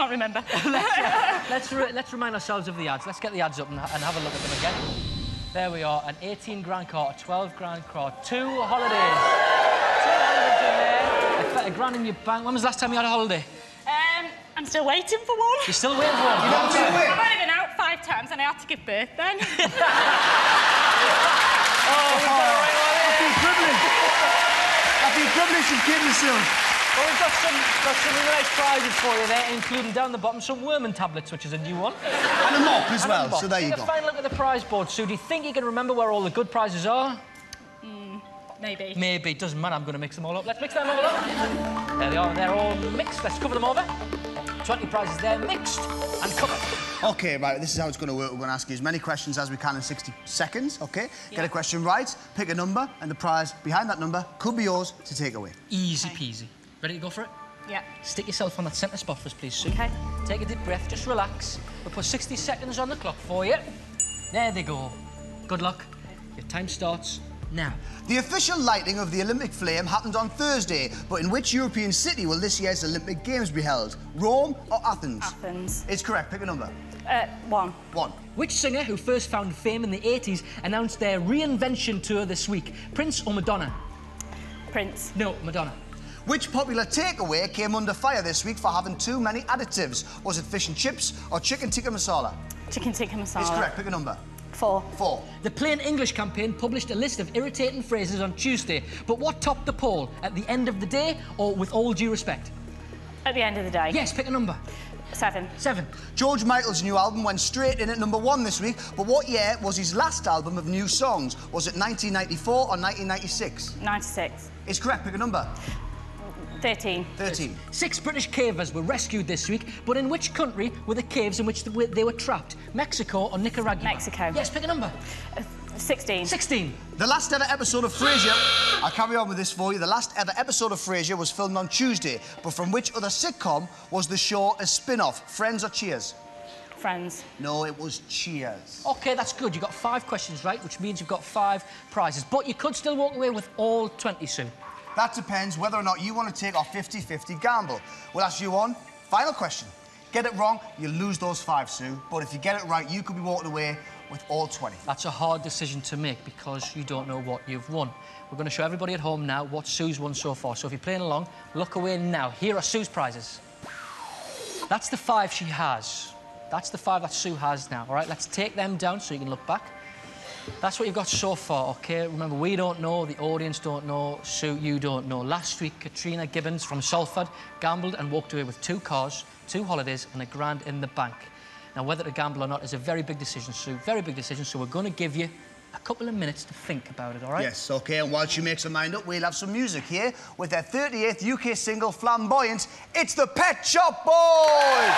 can't remember. let's remind ourselves of the ads. Let's get the ads up and have a look at them again. There we are, an 18 grand car, a 12 grand car, 2 holidays. 2 holidays in there, a grand in your bank. When was the last time you had a holiday? I'm still waiting for one. You're still waiting for one? You never been away? I've only been out 5 times and I had to give birth then. I feel privileged. I feel privileged you've given me some. Well, we've got some really nice prizes for you there, including down the bottom some Worman tablets, which is a new one. And a mop as well, so there you go. Take a final look at the prize board, Sue. Do you think you can remember where all the good prizes are? Maybe. Maybe. Doesn't matter. I'm going to mix them all up. Let's mix them all up. There they are. They're all mixed. Let's cover them over. 20 prizes there, mixed and covered. OK, right, this is how it's going to work. We're going to ask you as many questions as we can in 60 seconds, OK? Yeah. Get a question right, pick a number, and the prize behind that number could be yours to take away. Easy peasy. Ready to go for it? Yeah. Stick yourself on that centre spot for us, please, Sue. OK. Take a deep breath, just relax. We'll put 60 seconds on the clock for you. There they go. Good luck. Your time starts now. The official lighting of the Olympic flame happened on Thursday, but in which European city will this year's Olympic Games be held? Rome or Athens? Athens. It's correct. Pick a number. 1. 1. Which singer who first found fame in the 80s announced their reinvention tour this week? Prince or Madonna? Prince. No, Madonna. Which popular takeaway came under fire this week for having too many additives? Was it fish and chips or chicken tikka masala? Chicken tikka masala. It's correct. Pick a number. 4. 4. The Plain English campaign published a list of irritating phrases on Tuesday, but what topped the poll? At the end of the day or with all due respect? At the end of the day. Yes, pick a number. 7. 7. George Michael's new album went straight in at #1 this week, but what year was his last album of new songs? Was it 1994 or 1996? 96. It's correct. Pick a number. 13. 13. 6 British cavers were rescued this week, but in which country were the caves in which they were trapped? Mexico or Nicaragua? Mexico. Yes, pick a number. 16. 16. The last ever episode of Frasier... I'll carry on with this for you. The last ever episode of Frasier was filmed on Tuesday, but from which other sitcom was the show a spin-off? Friends or Cheers? Friends. No, it was Cheers. OK, that's good. You got 5 questions right, which means you've got 5 prizes. But you could still walk away with all 20, Sue. That depends whether or not you want to take our 50-50 gamble. We'll ask you one final question. Get it wrong, you lose those 5, Sue. But if you get it right, you could be walking away with all 20. That's a hard decision to make because you don't know what you've won. We're going to show everybody at home now what Sue's won so far. So if you're playing along, look away now. Here are Sue's prizes. That's the 5 she has. That's the 5 that Sue has now. All right, let's take them down so you can look back. That's what you've got so far, OK? Remember, we don't know, the audience don't know, Sue, you don't know. Last week, Katrina Gibbons from Salford gambled and walked away with 2 cars, 2 holidays and £1 in the bank. Now, whether to gamble or not is a very big decision, Sue, very big decision, so we're going to give you a couple of minutes to think about it, all right? Yes, OK, and while she makes her mind up, we'll have some music here with their 38th UK single, Flamboyant. It's the Pet Shop Boys!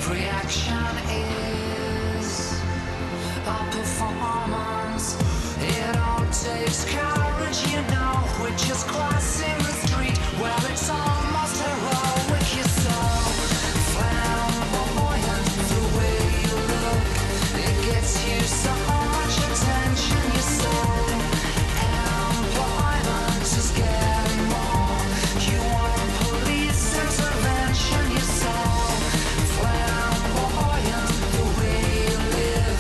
Every action is a performance. It all takes courage, you know. We're just crossing the street. Well, it's almost heroic. You're so flamboyant, the way you look. It gets you so much attention. You're so employment is getting more. You want police intervention. You're so flamboyant, the way you live.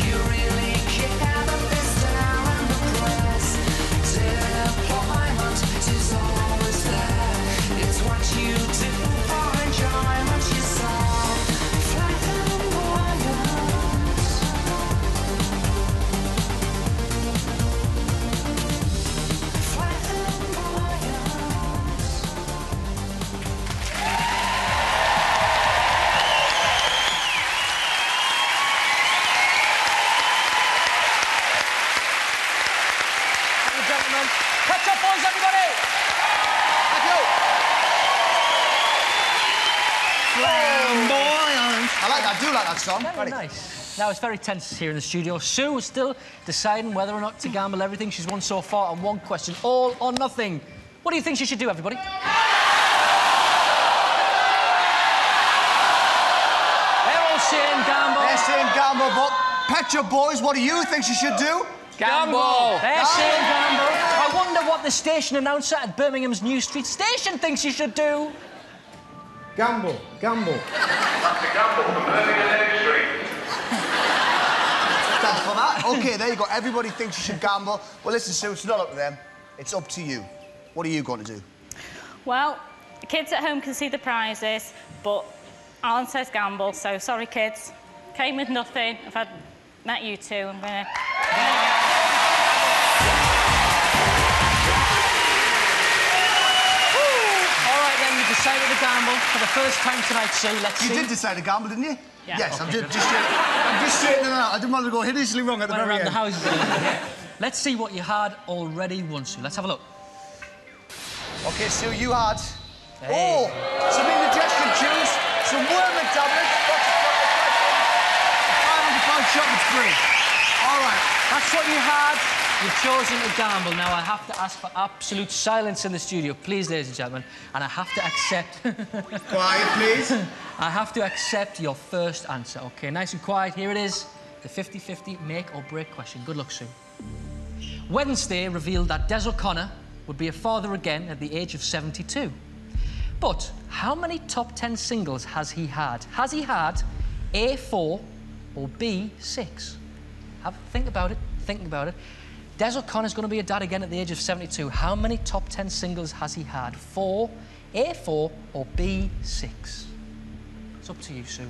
You really care that this down in the press. Deployment is always there. It's what you do for enjoyment. You're so flamboyant. Ladies and gentlemen, Pet Shop Boys, everybody! Thank you. Flamboyant. I like that. I do like that song. Very nice. Now, it's very tense here in the studio. Sue is still deciding whether or not to gamble everything she's won so far on one question, all or nothing. What do you think she should do, everybody? They're all saying gamble. They're saying gamble, but Pet Shop Boys, what do you think she should do? Gamble. They're saying gamble. I wonder what the station announcer at Birmingham's New Street Station thinks she should do. Gamble, gamble. That's a gamble from Birmingham New Street. Thanks for that. OK, there you go. Everybody thinks you should gamble. Well, listen, Sue, it's not up to them. It's up to you. What are you going to do? Well, the kids at home can see the prizes, but Alan says gamble, so sorry, kids. Came with nothing. Met you two. I'm going to... All right, then, you decided to gamble for the first time tonight, Sue. Let's see. You did decide to gamble, didn't you? Yeah. Yes, Okay, I'm just straightening it out. I didn't want to go hideously wrong at the Went very around end. the houses. Let's see what you had already won, Sue. Let's have a look. OK, Sue, you had... Hey. Oh, some indigestion juice, some worming tablets, lots of chocolate, £500 shopping spree. All right. That's what you had. You've chosen to gamble. Now, I have to ask for absolute silence in the studio, please, ladies and gentlemen. And I have to accept... Quiet, please. I have to accept your first answer, OK? Nice and quiet. Here it is. The 50-50 make or break question. Good luck, Sue. Wednesday revealed that Des O'Connor would be a father again at the age of 72. But how many top 10 singles has he had? Has he had A4 or B6? Think about it. Think about it. Des O'Connor's going to be a dad again at the age of 72. How many top 10 singles has he had? A4 or B6? It's up to you, Sue.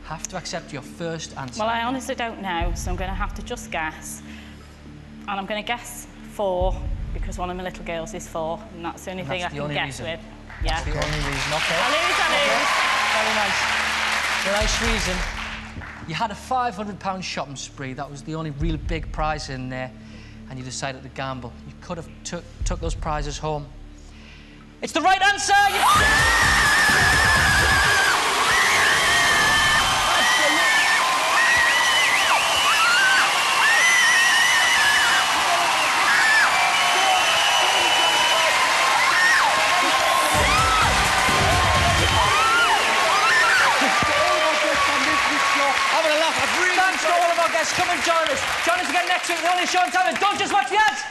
Have to accept your first answer. Well, I honestly don't know, so I'm going to have to just guess. And I'm going to guess 4, because one of my little girls is 4, and that's the only thing I can guess with. Yeah. That's the only reason, OK. I lose. Very nice. The nice reason. You had a £500 shopping spree. That was the only real big prize in there, and you decided to gamble. You could have took those prizes home. It's the right answer! Thanks to all of our guests. Come and join us. Join us again next week. The only show in town. Don't just watch the ads.